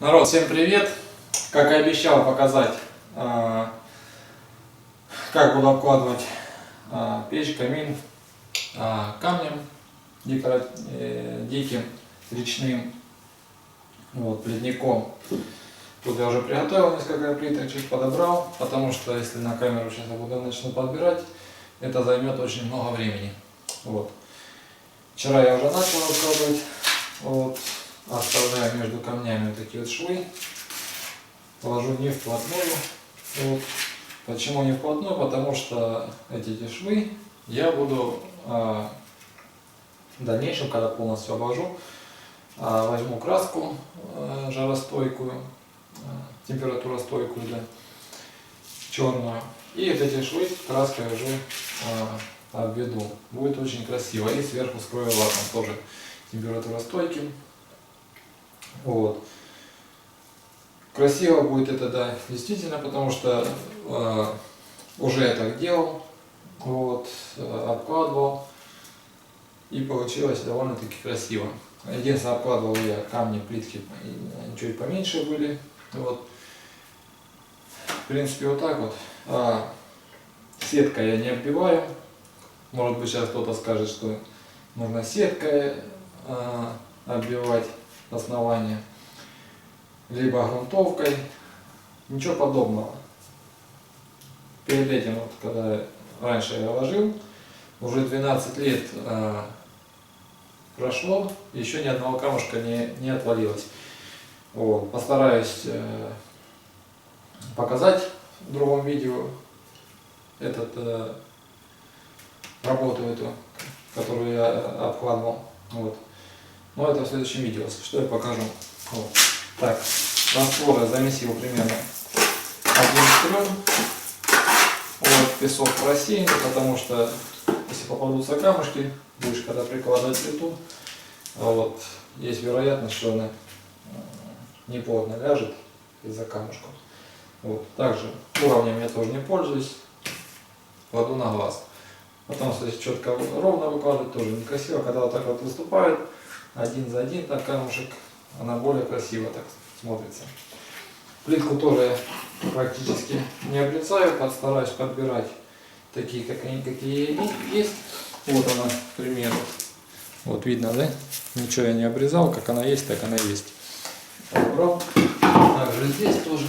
Народ, всем привет! Как и обещал показать, как буду обкладывать печь, камин камнем диким, речным, вот, плетником. Тут я уже приготовил несколько плиточек, подобрал, потому что если на камеру сейчас я начну подбирать, это займет очень много времени. Вот. Вчера я уже начал обкладывать, вот, оставляю между камнями вот такие вот швы, ложу не вплотную. Вот. Почему не вплотную? Потому что эти швы я буду в дальнейшем, когда полностью обложу, возьму краску жаростойкую, температуростойкую, да, черную, и вот эти швы краской уже обведу. Будет очень красиво. И сверху скрою лаком тоже температуростойким. Вот. Красиво будет это, да, действительно, потому что уже я так делал, вот, обкладывал, и получилось довольно-таки красиво. Единственное, обкладывал я камни, плитки чуть поменьше были, вот. В принципе, вот так вот. Сеткой я не оббиваю. Может быть, сейчас кто-то скажет, что нужно сеткой оббивать основание, либо грунтовкой. Ничего подобного. Перед этим, вот, когда раньше я ложил, уже 12 лет прошло, еще ни одного камушка не отвалилось. Вот. Постараюсь показать в другом видео работу эту, которую я обкладывал. Вот. Но это в следующем видео, если что, я покажу. Вот. Так, раствор я замесил примерно 1 к 3. Вот, песок рассеянный, потому что если попадутся камушки, будешь когда прикладывать плиту, вот, есть вероятность, что она неплотно ляжет из-за камушков. Вот. Также уровнем я тоже не пользуюсь, кладу на глаз. Потому что если четко ровно выкладывать, тоже некрасиво. Когда вот так вот выступает один за один, так камушек, она более красиво так смотрится. Плитку тоже я практически не обрезаю, стараюсь подбирать такие, какие есть. Вот она, к примеру. Вот видно, да? Ничего я не обрезал, как она есть, так она есть. Подобрал. Также здесь тоже.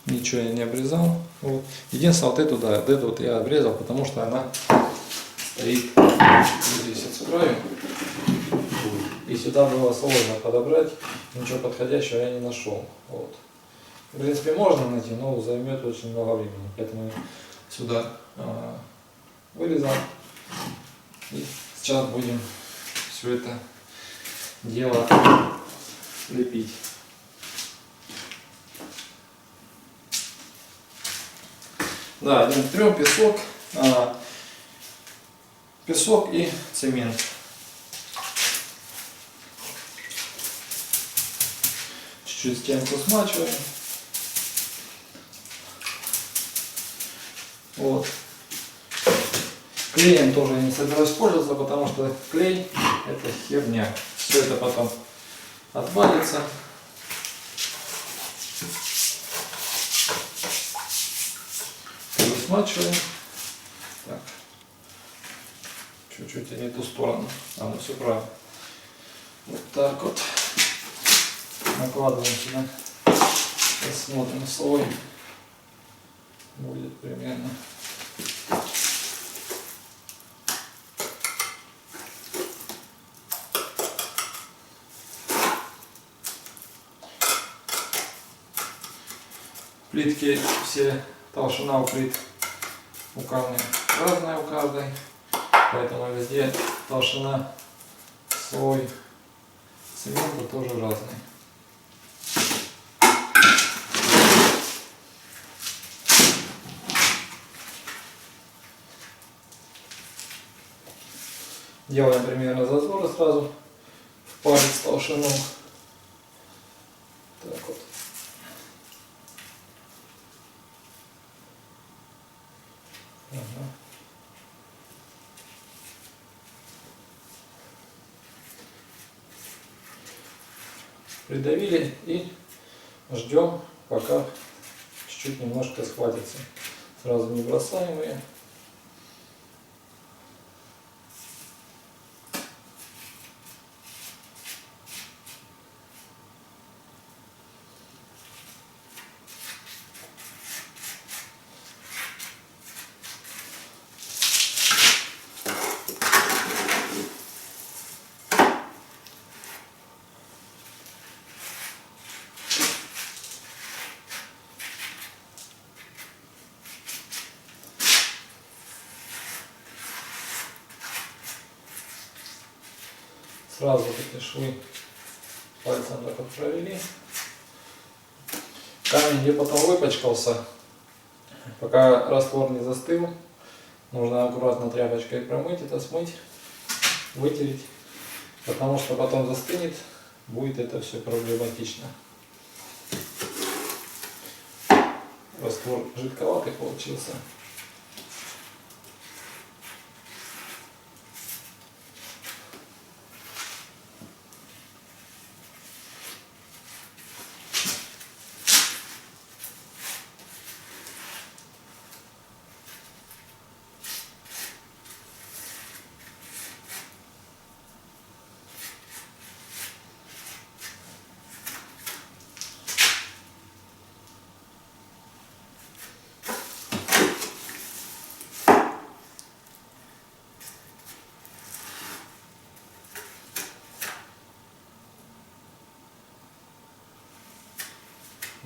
Ничего я не обрезал. Вот. Единственное, вот эту, да, эту вот я обрезал, потому что она стоит здесь от с краю. И сюда было сложно подобрать, ничего подходящего я не нашел. Вот. В принципе, можно найти, но займет очень много времени. Поэтому я сюда вырезал. И сейчас будем все это дело лепить. Да, 1 к 3 песок, песок и цемент. Чуть-чуть стенку смачиваем. Вот. Клеем тоже я не собираюсь пользоваться, потому что клей это херня. Все это потом отвалится. Смачиваем. Так. Чуть-чуть и не ту сторону. Ну все правильно. Вот так вот. Накладываем сюда. Посмотрим, слой будет примерно. Плитки все, толщина у плит у камня разная у каждой, поэтому везде толщина, слой цемента тоже разный. Делаем примерно зазоры сразу в палец толщину. Так вот. Ага. Придавили и ждем, пока чуть-чуть немножко схватится. Сразу не бросаем ее. Сразу эти швы пальцем так вот провели. Камень, где потом выпачкался, пока раствор не застыл, нужно аккуратно тряпочкой промыть это, смыть, вытереть, потому что потом застынет, будет это все проблематично. Раствор жидковатый получился.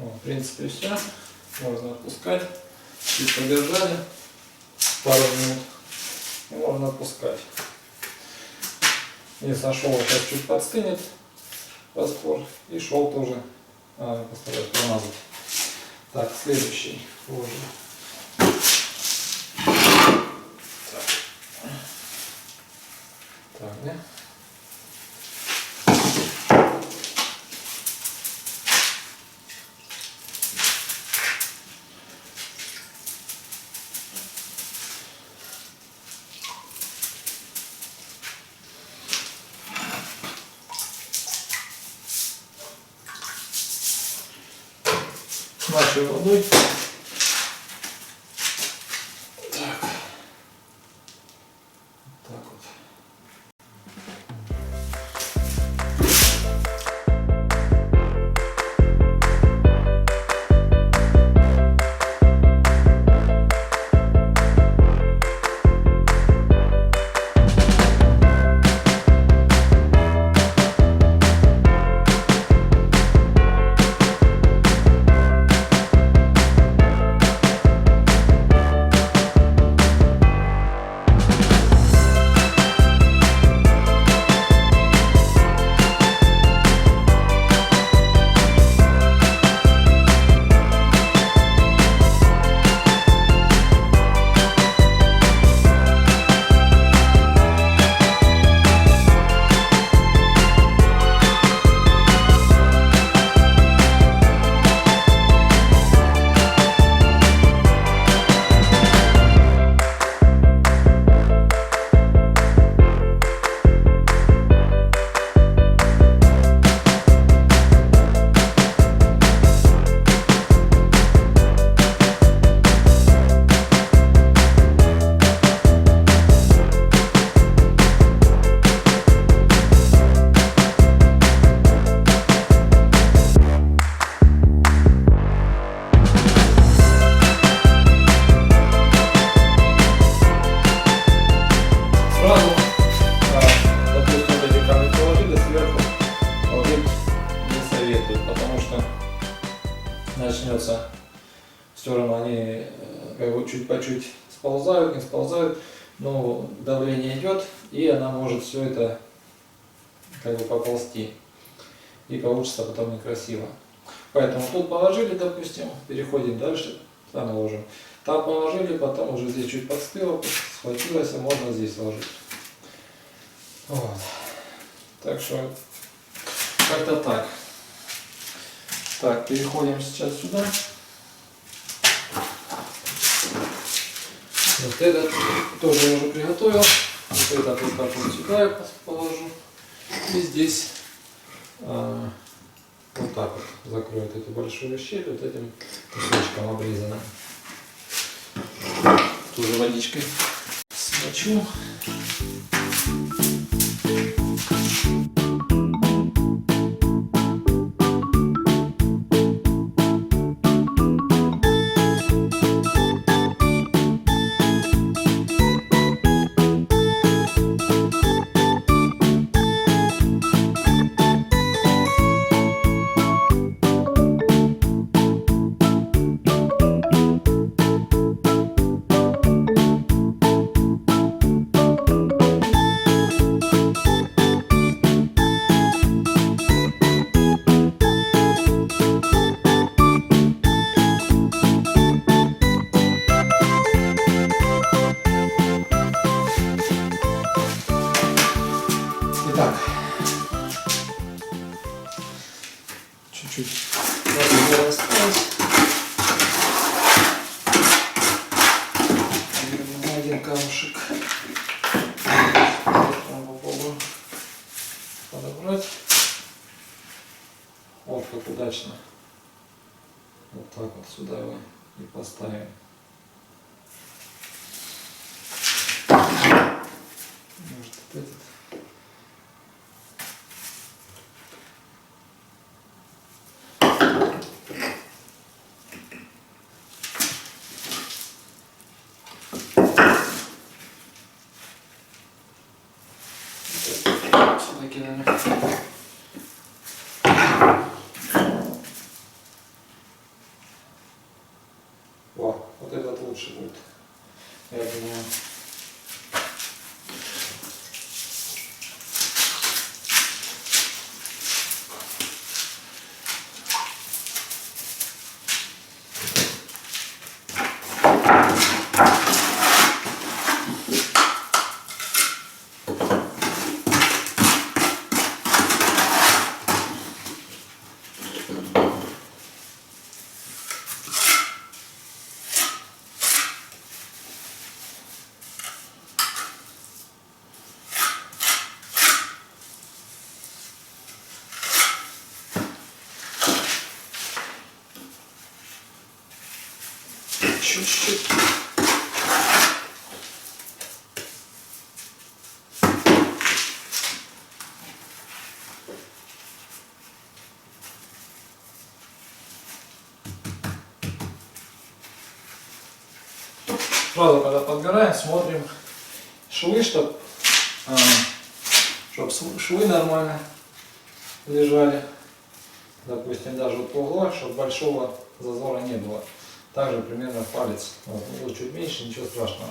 Вот, в принципе, все. Можно отпускать. Чуть подержали пару минут. И можно отпускать. Если шел сейчас чуть подстынет раствор, и шел тоже постараюсь промазать. Так, следующий ложим. Так, да? Нашей водой. Так. Так вот. Начнется, все равно они как бы чуть по чуть сползают, не сползают, но давление идет, и она может все это как бы поползти, и получится потом некрасиво. Поэтому тут положили, допустим, переходим дальше, там ложим. Там положили, потом уже здесь чуть подстыло, схватилось, и можно здесь ложить. Вот. Так что как-то так. Так, переходим сейчас сюда. Вот этот тоже я уже приготовил. Вот этот вот так вот сюда я положу. И здесь так вот закроет эту большую щель вот этим кусочком обрезанным. Тоже водичкой смочу. Итак, чуть-чуть осталось. Один камушек. Попробую подобрать. Вот как удачно. Вот так вот сюда его и поставим. Может, вот этот. Сюда кидаем. О, вот этот лучше будет, я думаю. Чуть-чуть. Сразу, когда подгораем, смотрим швы, чтобы швы нормально лежали. Допустим, даже вот по углу, чтобы большого зазора не было. Также примерно палец. Вот, чуть меньше, ничего страшного.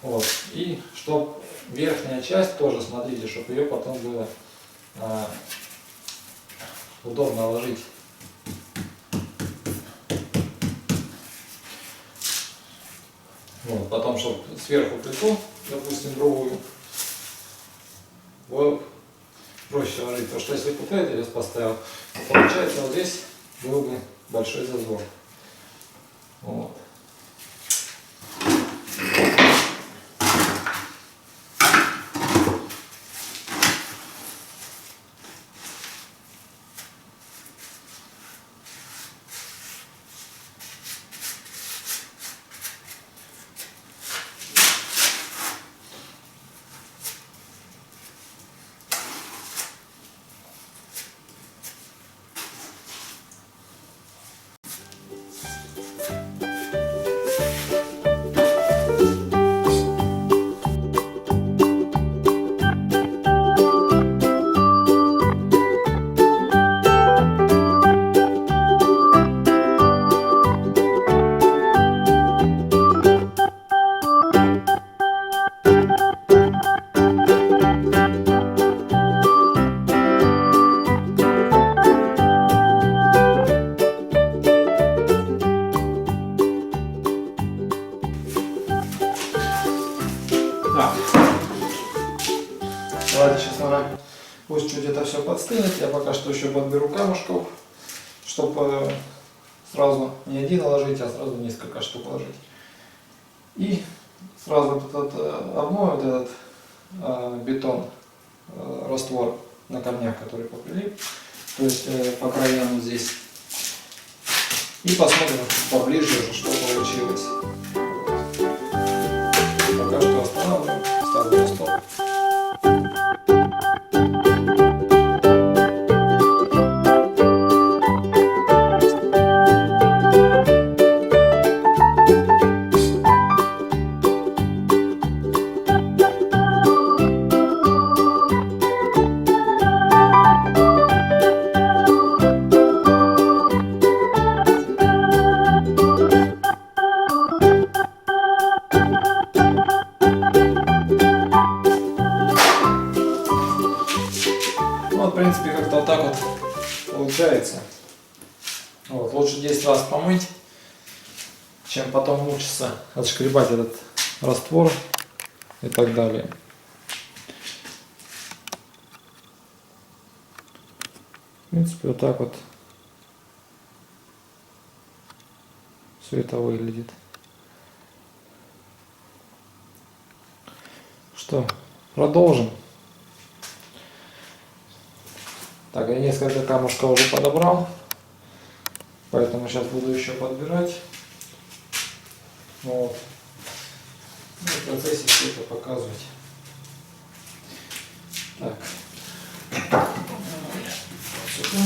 Вот. И чтобы верхняя часть тоже, смотрите, чтобы ее потом было удобно ложить. Вот. Потом, чтобы сверху плиту, допустим, другую, было проще ложить. Потому что если вот это я поставил, то получается вот здесь был бы большой зазор. Вот. Давайте сейчас, наверное, пусть чуть это все подстынет. Я пока что еще подберу камушков, чтобы сразу не один ложить, а сразу несколько штук ложить. И сразу вот этот обмою, вот этот бетон, раствор на камнях, который поприлип, то есть по краям вот здесь. И посмотрим поближе уже, что получилось. Пока что останавливаем, ставлю на стоп. Ну, в принципе, как-то вот так вот получается. Вот, лучше 10 раз помыть, чем потом мучиться отшкребать этот раствор и так далее. В принципе, вот так вот все это выглядит. Что, продолжим. Так, я несколько камушков уже подобрал, поэтому сейчас буду еще подбирать. Вот. Ну, в процессе все это показывать. Так. Вот сюда.